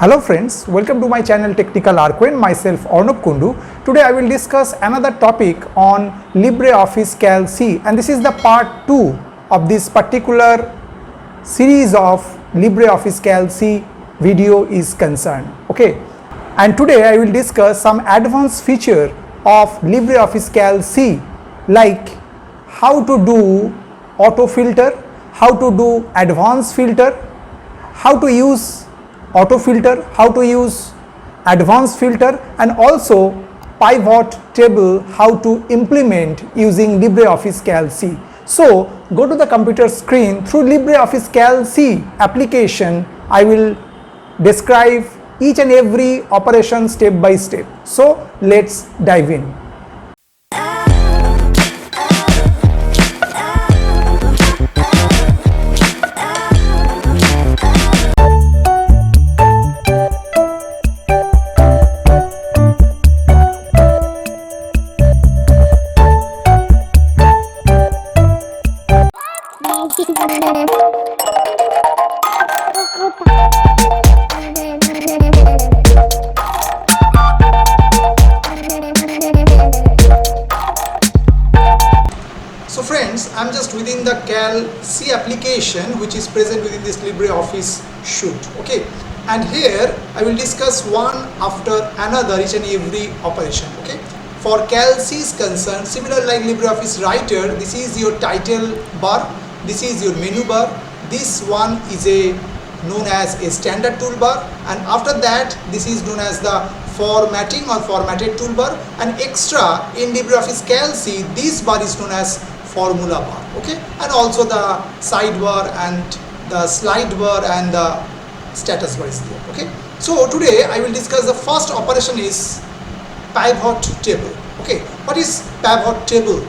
Hello friends, welcome to my channel Technical Arquin, myself Arnab Kundu. Today I will discuss another topic on LibreOffice Calc C, and this is the part 2 of this particular series of LibreOffice Calc C video is concerned. Okay, and today I will discuss some advanced feature of LibreOffice Calc C, like how to do auto filter, how to do advanced filter, how to use auto filter, how to use advanced filter, and also pivot table, how to implement using LibreOffice Calc C. So go to the computer screen. Through LibreOffice Calc C application, I will describe each and every operation step by step. So let's dive in. So friends, I am just within the Calc C application which is present within this LibreOffice Suite. Okay, and here I will discuss one after another each and every operation. Okay, for Calc C is concerned, similar like LibreOffice Writer, this is your title bar, this is your menu bar, this one is known as a standard toolbar, and after that this is known as the formatting or formatted toolbar, and extra in LibreOffice Calc C this bar is known as formula bar. Okay, and also the sidebar and the slide bar and the status bar is there. Okay, so today I will discuss the first operation is pivot table. Okay, what is pivot table?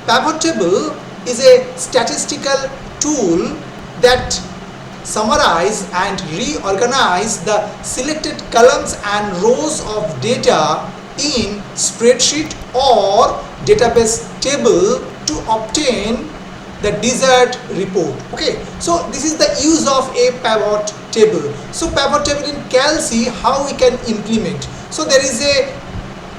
Pivot table is a statistical tool that summarize and reorganize the selected columns and rows of data in spreadsheet or database table to obtain the desired report. Okay, so this is the use of a pivot table. So pivot table in Calc C, how we can implement? So there is a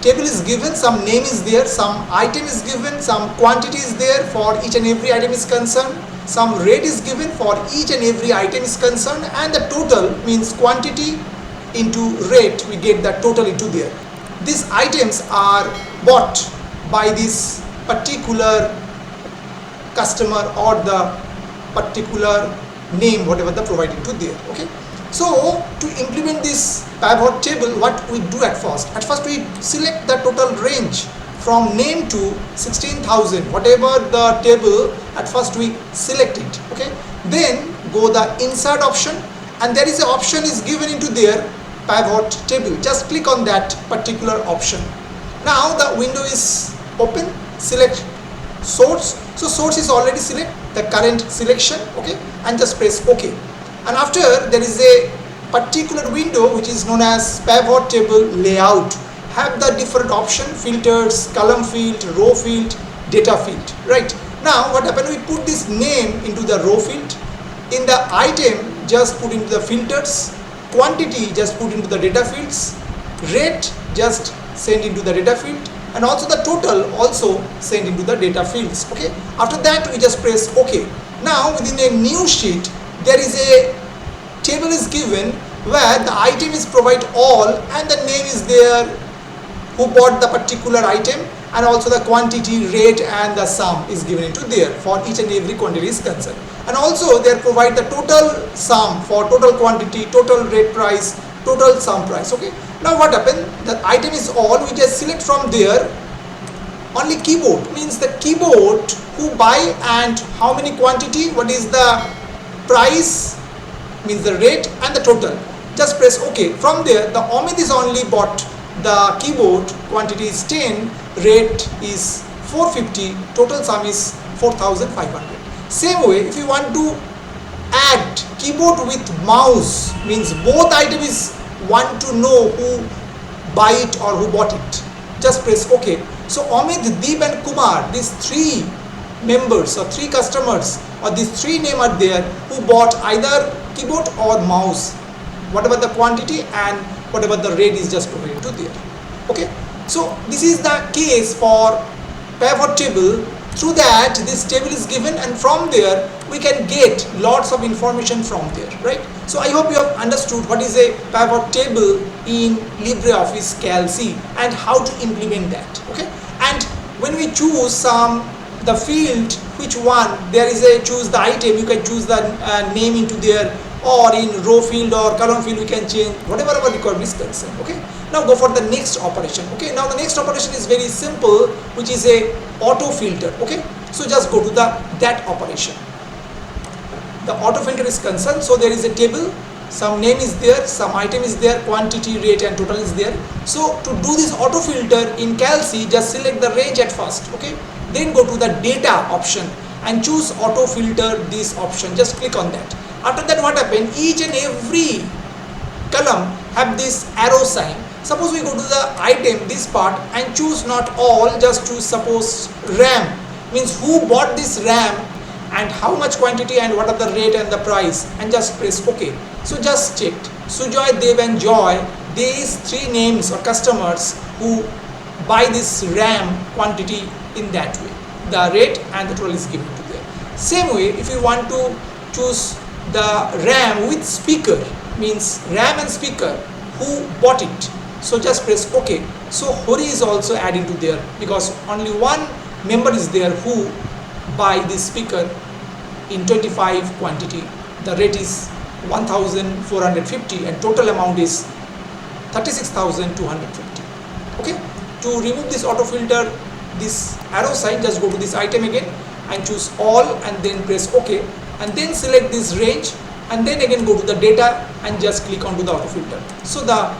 table is given, some name is there, some item is given, some quantity is there for each and every item is concerned, some rate is given for each and every item is concerned, and the total means quantity into rate, we get the total into there. These items are bought by this particular customer or the particular name whatever the provided to there. Okay, so to implement this pivot table, what we do at first we select the total range from name to 16,000, whatever the table, at first we select it. Okay, then go the insert option, and there is an option is given into their pivot table. Just click on that particular option. Now the window is open. Select source. So source is already select the current selection. Okay, and just press OK. And after, there is a particular window which is known as pivot table layout. Have the different option, filters, column field, row field, data field. Right now what happened, we put this name into the row field, in the item just put into the filters, quantity just put into the data fields, rate just send into the data field, and also the total also send into the data fields. Okay, after that we just press OK. Now within a new sheet there is a table is given where the item is provide all and the name is there who bought the particular item, and also the quantity, rate and the sum is given into there for each and every quantity is concerned, and also they provide the total sum for total quantity, total rate price, total sum price. Okay, now what happened, the item is all, we just select from there only keyboard, means the keyboard who buy and how many quantity, what is the price, means the rate and the total, just press OK. From there the Omid is only bought the keyboard, quantity is 10, rate is 450, total sum is 4,500. Same way, if you want to add keyboard with mouse, means both item is want to know who buy it or who bought it, just press OK. So Omid, Deep and Kumar, these three members or three customers or these three names are there who bought either keyboard or mouse. whatever the quantity and whatever the rate is just provided to there. Okay, so this is the case for pivot table. Through that, this table is given, and from there we can get lots of information from there, right? So I hope you have understood what is a pivot table in LibreOffice Calc and how to implement that. Okay, and when we choose the field, which one there is a choose the item, you can choose the name into there, or in row field or column field we can change whatever our requirement is concerned. Okay, now go for the next operation. Okay, now the next operation is very simple, which is a auto filter. Okay, so just go to that operation. The auto filter is concerned, so there is a table, some name is there, some item is there, quantity, rate and total is there. So to do this auto filter in Calc, just select the range at first. Okay, then go to the data option and choose auto filter, this option, just click on that. After that, what happen, each and every column have this arrow sign. Suppose we go to the item, this part, and choose not all, just choose suppose RAM, means who bought this RAM and how much quantity and what are the rate and the price, and just press OK. So just checked Sujoy, Dev and Joy, these three names or customers who buy this RAM quantity in that way. The rate and the total is given to there. Same way, if you want to choose the RAM with speaker, means RAM and speaker, who bought it, so just press OK. So Hori is also added to there, because only one member is there who buy this speaker in 25 quantity. The rate is 1450 and total amount is 36,250. Okay, to remove this auto filter, this arrow sign, just go to this item again and choose all and then press OK, and then select this range and then again go to the data and just click onto the auto filter. So the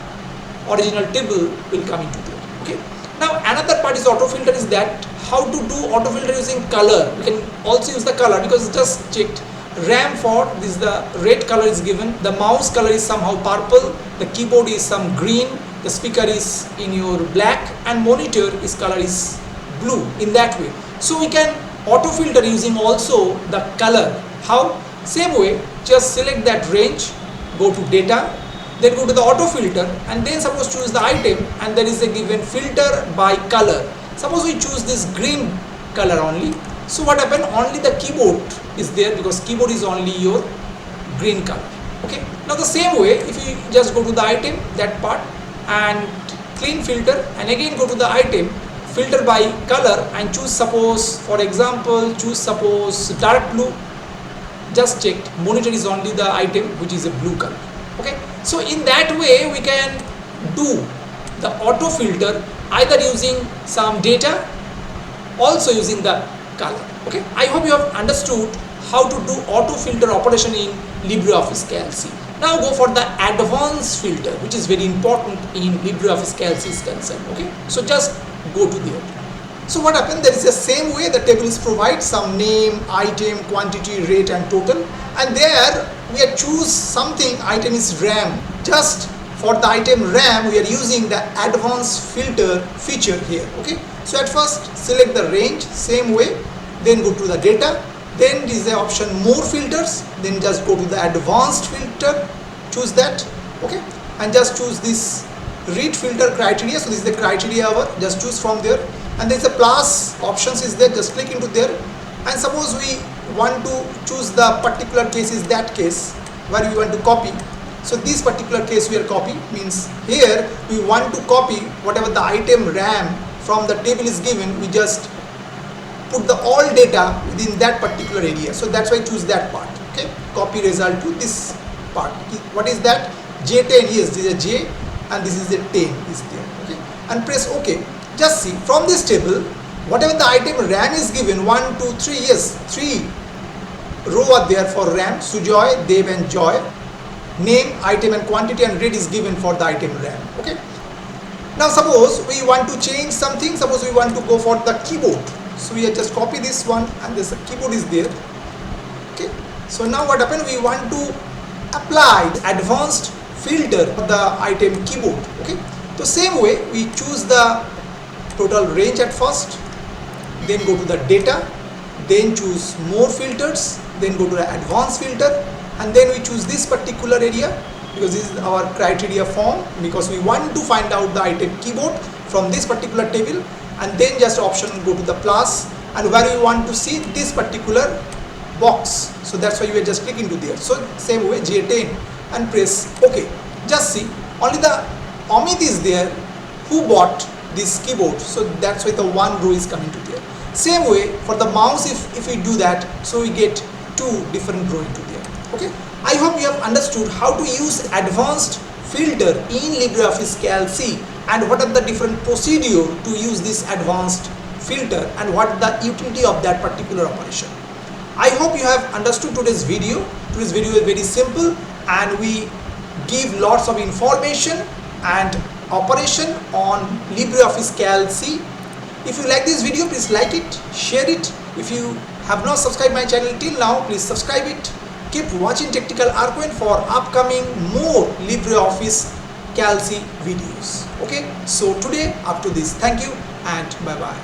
original table will come into there. Okay, now another part is auto filter is that how to do auto filter using color. We can also use the color, because it's just checked RAM for this, the red color is given, the mouse color is somehow purple, the keyboard is some green, the speaker is in your black, and monitor is color is blue, in that way. So we can auto filter using also the color. How? Same way, just select that range, go to data, then go to the auto filter, and then suppose choose the item, and there is a given filter by color. Suppose we choose this green color only. So what happened? Only the keyboard is there, because keyboard is only your green color. Okay, now the same way, if you just go to the item, that part, and clean filter, and again go to the item, filter by color, and choose suppose, for example, choose suppose dark blue. Just checked monitor is only the item which is a blue color. Okay, so in that way we can do the auto filter either using some data, also using the color. Okay, I hope you have understood how to do auto filter operation in LibreOffice Calc. Now go for the advanced filter, which is very important in LibreOffice Calc is concerned. Okay, so just go to there. So what happened, there is the same way the table is provide some name, item, quantity, rate and total, and there we are choose something, item is RAM. Just for the item RAM we are using the advanced filter feature here. Okay, so at first select the range, same way, then go to the data, then is the option more filters, then just go to the advanced filter, choose that. Okay, and just choose this read filter criteria. So this is the criteria hour, just choose from there, and there is a plus options is there, just click into there, and suppose we want to choose the particular case is that case where we want to copy. So this particular case we are copy, means here we want to copy whatever the item RAM from the table is given, we just put the all data within that particular area. So that's why choose that part. Okay, copy result to this part. What is that? J10, yes, this is a J and this is a 10 is there. Okay, and press OK. Just see from this table whatever the item RAM is given, 1, 2, 3, yes, 3 row are there for RAM, Sujoy, Dev and Joy. Name, item and quantity and rate is given for the item RAM. Okay, now suppose we want to change something, suppose we want to go for the keyboard. So we just copy this one and this keyboard is there. Okay, so now what happened, we want to apply advanced filter for the item keyboard. Okay, so same way we choose the total range at first, then go to the data, then choose more filters, then go to the advanced filter, and then we choose this particular area, because this is our criteria form, because we want to find out the item keyboard from this particular table, and then just option go to the plus, and where we want to see this particular box, so that's why we are just clicking to there. So same way J10 and press OK. Just see, only the Amit is there who bought this keyboard, so that's why the one row is coming to there. Same way for the mouse, if we do that, so we get two different row into there. Okay, I hope you have understood how to use advanced filter in LibreOffice Calc and what are the different procedure to use this advanced filter and what the utility of that particular operation. I hope you have understood today's video. Today's video is very simple and we give lots of information and operation on LibreOffice Calc. If you like this video, please like it, share it. If you have not subscribed my channel till now, please subscribe it. Keep watching Technical Arcane for upcoming more LibreOffice Calc videos. Okay, so today up to this. Thank you and bye bye.